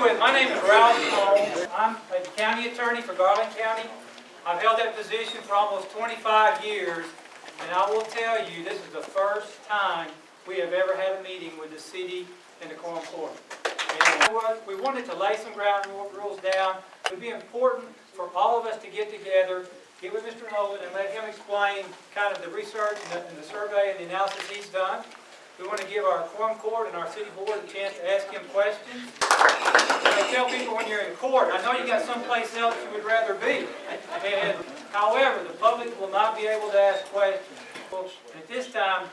with, my name is Ralph Holmes. I'm a county attorney for Garland County. I've held that position for almost 25 years, and I will tell you, this is the first time we have ever had a meeting with the city and the Quorum Court. And we wanted to lay some ground rules down. It would be important for all of us to get together, get with Mr. Noland, and let him explain kind of the research and the survey and the analysis he's done. We want to give our Quorum Court and our city board a chance to ask him questions. I tell people when you're in court, I know you got someplace else you would rather be. And however, the public will not be able to ask questions. At this time,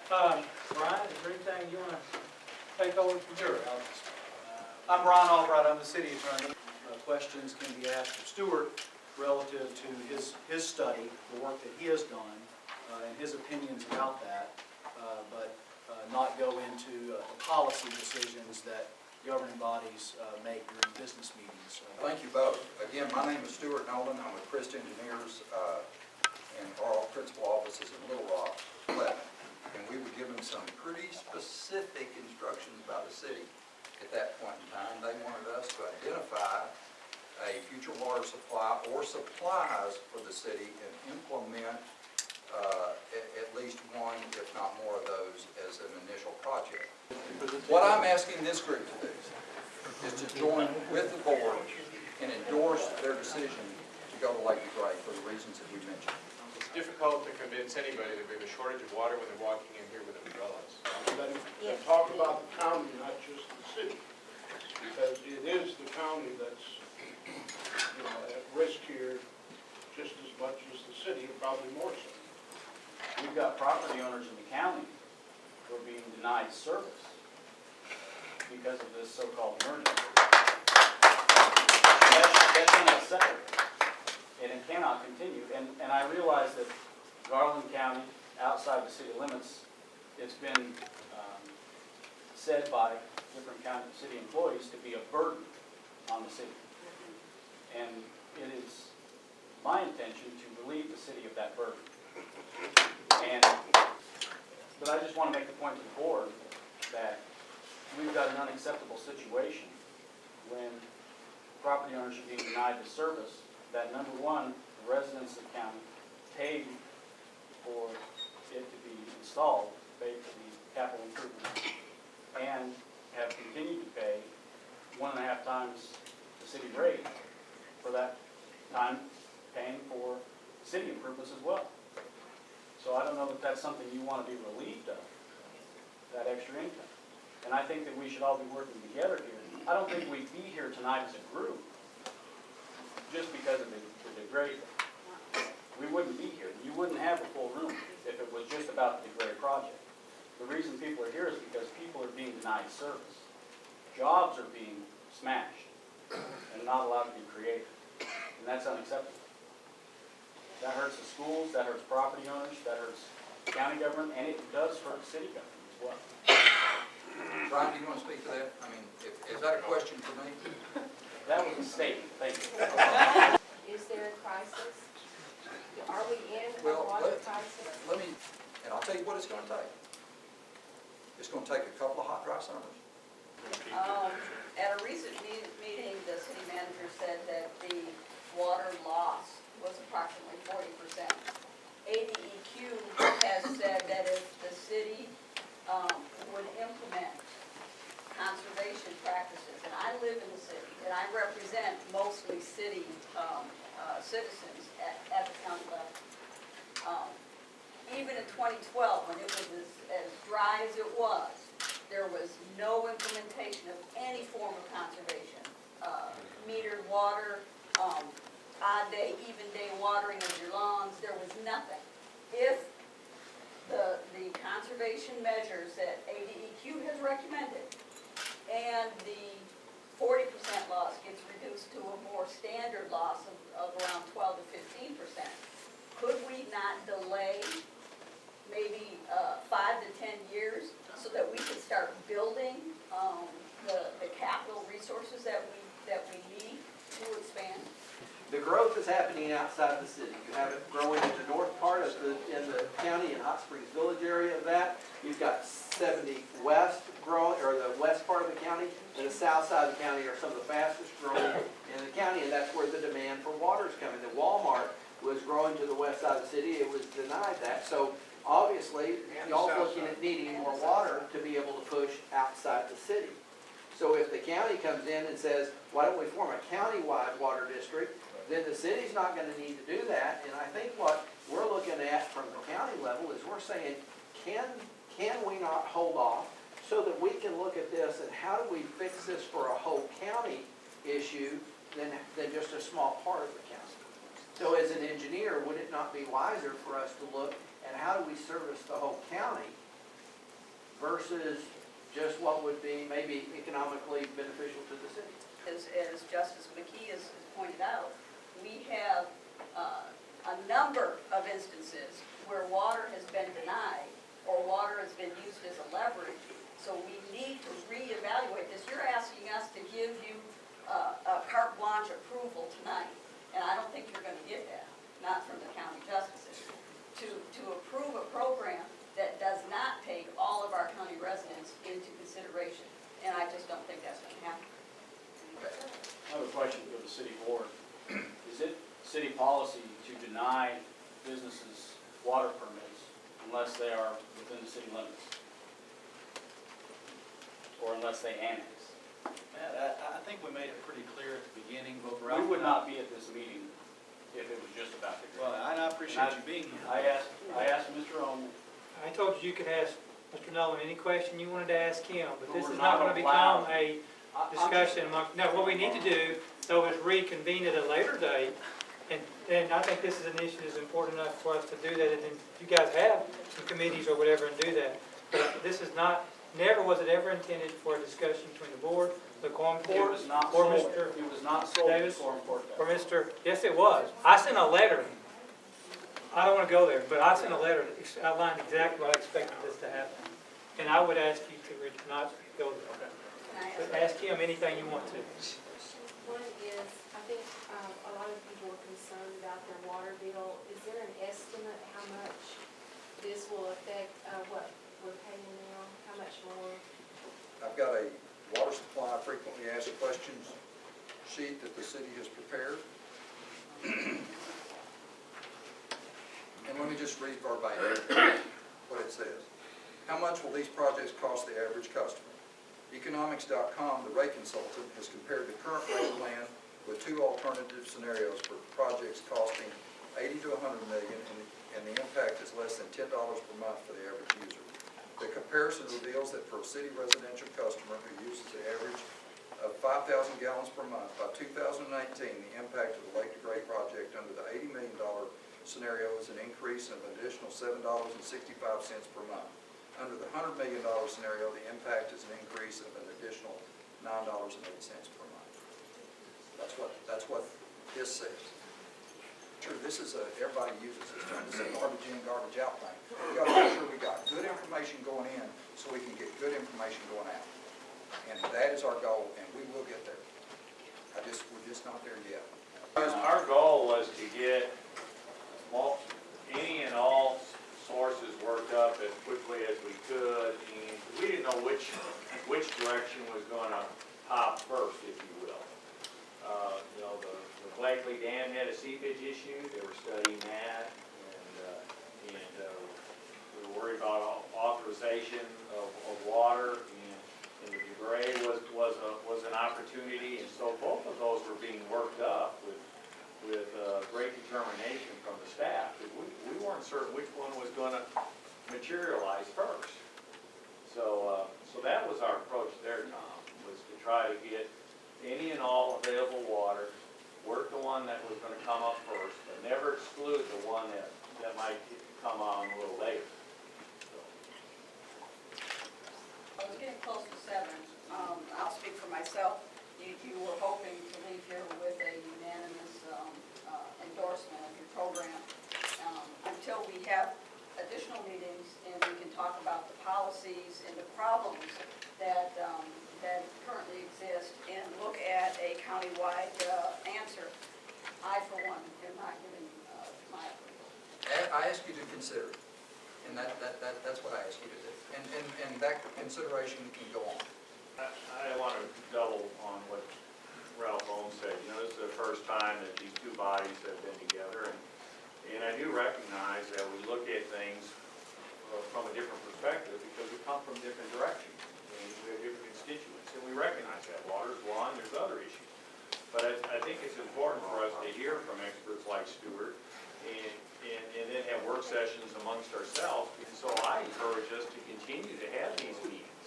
Brian, is there anything you want to take over from here? I'm Brian Albright. I'm the city attorney. Questions can be asked of Stewart relative to his study, the work that he has done, and his opinions about that, but not go into the policy decisions that governing bodies make during business meetings. Thank you both. Again, my name is Stewart Noland. I'm with Crist Engineers, and our principal office is in Little Rock, and we were given some pretty specific instructions by the city at that point in time. They wanted us to identify a future water supply or supplies for the city and implement at least one, if not more of those as an initial project. What I'm asking this group to do is to join with the board and endorse their decision to go to Lake DeGray for the reasons that we mentioned. It's difficult to convince anybody that we have a shortage of water when they're walking in here with umbrellas. Then talk about the county, not just the city, because it is the county that's, at risk here just as much as the city, and probably more so. We've got property owners in the county who are being denied service because of this so-called emergency. That's unacceptable, and it cannot continue. And I realize that Garland County, outside the city limits, it's been said by different county city employees to be a burden on the city. And it is my intention to relieve the city of that burden. But I just want to make the point to the board that we've got an unacceptable situation when property owners are being denied the service that, number one, the residents of the county paid for it to be installed, paid for the capital improvements, and have continued to pay 1.5 times the city rate for that time, paying for city improvements as well. So I don't know that that's something you want to be relieved of, that extra income. And I think that we should all be working together here. I don't think we'd be here tonight as a group just because of the DeGray. We wouldn't be here. You wouldn't have a full room if it was just about the DeGray project. The reason people are here is because people are being denied service. Jobs are being smashed and not allowed to be created. And that's unacceptable. That hurts the schools, that hurts property owners, that hurts county government, and it does hurt city government as well. Brian, do you want to speak to that? I mean, is that a question for me? That was a statement. Thank you. Is there a crisis? Are we in a Well, water crisis? let me, and I'll tell you what it's going to take. It's going to take a couple of hot, dry summers. At a recent meeting, the city manager said that the water loss was approximately 40%. ADEQ has said that if the city would implement conservation practices, and I live in the city, and I represent mostly city citizens at the county level. Even in 2012, when it was as dry as it was, there was no implementation of any form of conservation. Metered water, odd day, even day watering of your lawns, there was nothing. If the conservation measures that ADEQ has recommended and the 40% loss gets reduced to a more standard loss of around 12 to 15%, could we not delay maybe 5 to 10 years so that we could start building the capital resources that we need to expand? The growth is happening outside the city. You have it growing in the north part of in the county, in Hot Springs Village area of that. You've got 70 West growing, or the west part of the county, and the south side of the county are some of the water's coming. The Walmart was growing to the west side of the city, it was denied that. So obviously, y'all's looking at needing more water to be able to push outside the city. So if the county comes in and says, why don't we form a county-wide water district, then the city's not gonna need to do that. And I think what we're looking at from the county level is we're saying, can we not hold off so that we can look at this and how do we fix this for a whole county issue than just a small part of the county? So as an engineer, would it not be wiser for us to look at how do we service the whole county versus just what would be maybe economically beneficial to the city? As Justice McKee has pointed out, we have a number of instances where water has been denied or water has been used as a leverage. So we need to reevaluate this. You're asking us to give you a carte blanche approval tonight, and I don't think you're going to get that, not from the county justices, to approve a program that does not take all of our county residents into consideration. And I just don't think that's going to happen. I have a question for the city board. Is it city policy to deny businesses water permits unless they are within the city limits? Or unless they annex? Matt, I think we made it pretty clear at the beginning, both We Ralph. would not be at this meeting if it was just about the Well, grant. I appreciate you being here. I asked Mr. Owen. I told you could ask Mr. Nolan any question you wanted to ask him, but But this we're is not not gonna become allowed. a discussion among, no, what we need to do, though, is reconvene at a later date. And I think this is an issue that's important enough for us to do that, and then you guys have some committees or whatever and do that. But this is not, never was it ever intended for a discussion between the board, the Quorum It Court, was not or sold. Mr. It was not sold to Davis, Quorum Court. or Mr., yes, it was. I sent a letter. I don't wanna go there, but I sent a letter that outlined exactly what I expected this to happen. And I would ask you to not go there. Can I But ask ask him anything you want to. One is, I think a lot of people are concerned about their water bill. Is there an estimate how much this will affect what we're paying now? How much more? I've got a water supply frequently asked questions sheet that the city has prepared. And let me just read verbatim what it says. How much will these projects cost the average customer? Economics.com, the rate consultant, has compared the current rate plan with two alternative scenarios for projects costing $80 to $100 million, and the impact is less than $10 per month for the average user. The comparison reveals that for a city residential customer who uses an average of 5,000 gallons per month, by 2019, the impact of the Lake DeGray project under the $80 million scenario is an increase of an additional $7.65 per month. Under the $100 million scenario, the impact is an increase of an additional $9.08 per month. That's what this says. Sure, this is everybody uses this, trying to say garbage in, garbage out thing. We got to make sure we got good information going in so we can get good information going out. And that is our goal, and we will get there. We're just not there yet. Our goal was to get any and all sources worked up as quickly as we could, and we didn't know which direction was going to pop first, if you will. The Blakely Dam had a seepage issue. They were studying that, and we were worried about authorization of water, and the DeGray was an opportunity, and so both of those were being worked up with great determination from the staff, because we weren't certain which one was going to materialize first. So that was our approach there, Tom, was to try to get any and all available water, work the one that was going to come up first, but never exclude the one that might come on a little later. I was getting close to 7. I'll speak for myself. You were hoping to leave here with a unanimous endorsement of your program. Until we have additional meetings and we can talk about the policies and the problems that currently exist and look at a countywide answer, I, for one, am not giving my approval. I ask you to consider it, and that's what I ask you to do. And that consideration can go on. I want to double on what Ralph Holmes said, you know, this is the first time that these two bodies have been together, and I do recognize that we look at things from a different perspective because we come from different directions, and we have different constituents, and we recognize that. Water's one, there's other issues. But I think it's important for us to hear from experts like Stewart and then have work sessions amongst ourselves. And so I encourage us to continue to have these meetings.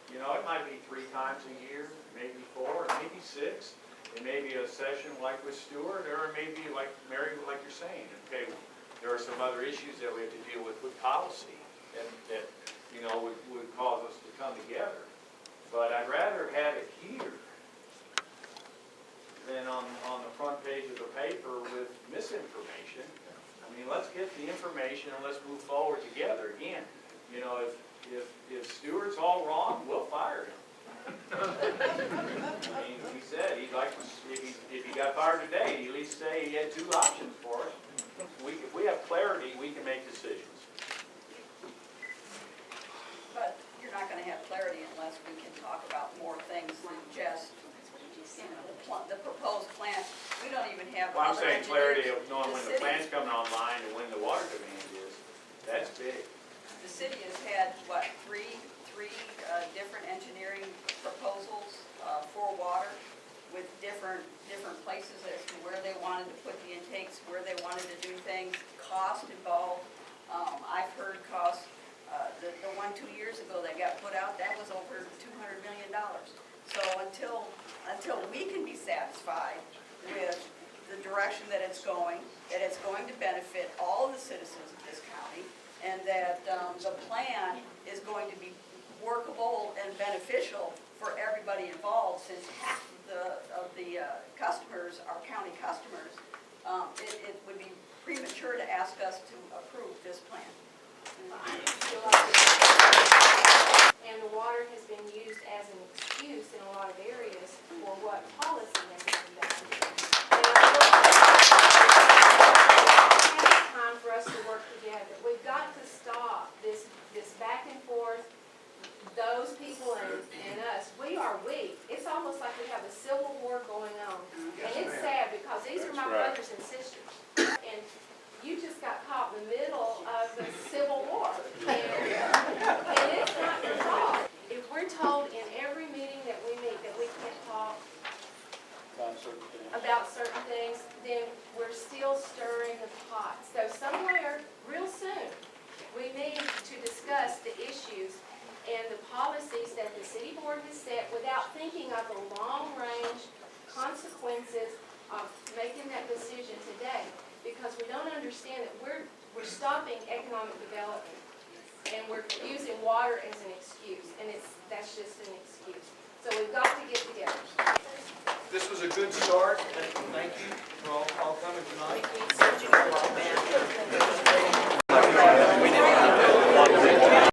You know, it might be 3 times a year, maybe 4, maybe 6. It may be a session like with Stewart, or maybe like Mary, like you're saying. Okay, there are some other issues that we have to deal with policy that you know, would cause us to come together. But I'd rather have it here than on the front page of the paper with misinformation. I mean, let's get the information and let's move forward together. Again, you know, if Stewart's all wrong, we'll fire him. I mean, he said he'd like, if he got fired today, he'd at least say he had 2 options for us. If we have clarity, we can make decisions. But you're not gonna have clarity unless we can talk about more things than just, you know, the proposed plan. We don't even have. Well, I'm other saying clarity of engineers. knowing when the city- plant's coming online and when the water demand is. That's big. The city has had, what, three different engineering proposals for water with different places as to where they wanted to put the intakes, where they wanted to do things, cost involved. I've heard costs, the one 2 years ago that got put out, that was over $200 million. So until we can be satisfied with the direction that it's going to benefit all the citizens of this county, and that the plan is going to be workable and beneficial for everybody involved, since half of the customers are county customers, it would be premature to ask us to approve this plan. And the water has been used as an excuse in a lot of areas for what policy has been done. And I think it's time for us to work together. We've got to stop this back and forth, those people and us. We are weak. It's almost like we have a civil war going on. And it's sad because these are my brothers and sisters. And you just got caught in the middle of the Civil War. And it's not your fault. If we're told in every meeting that we meet that we can't talk about certain things, then we're still stirring the pot. So somewhere, real soon, we need to discuss the issues and the policies that the city board has set without thinking of the long-range consequences of making that decision today. Because we don't understand that we're stopping economic development, and we're using water as an excuse, and that's just an excuse. So we've got to get together. This was a good start. Thank you for all coming tonight.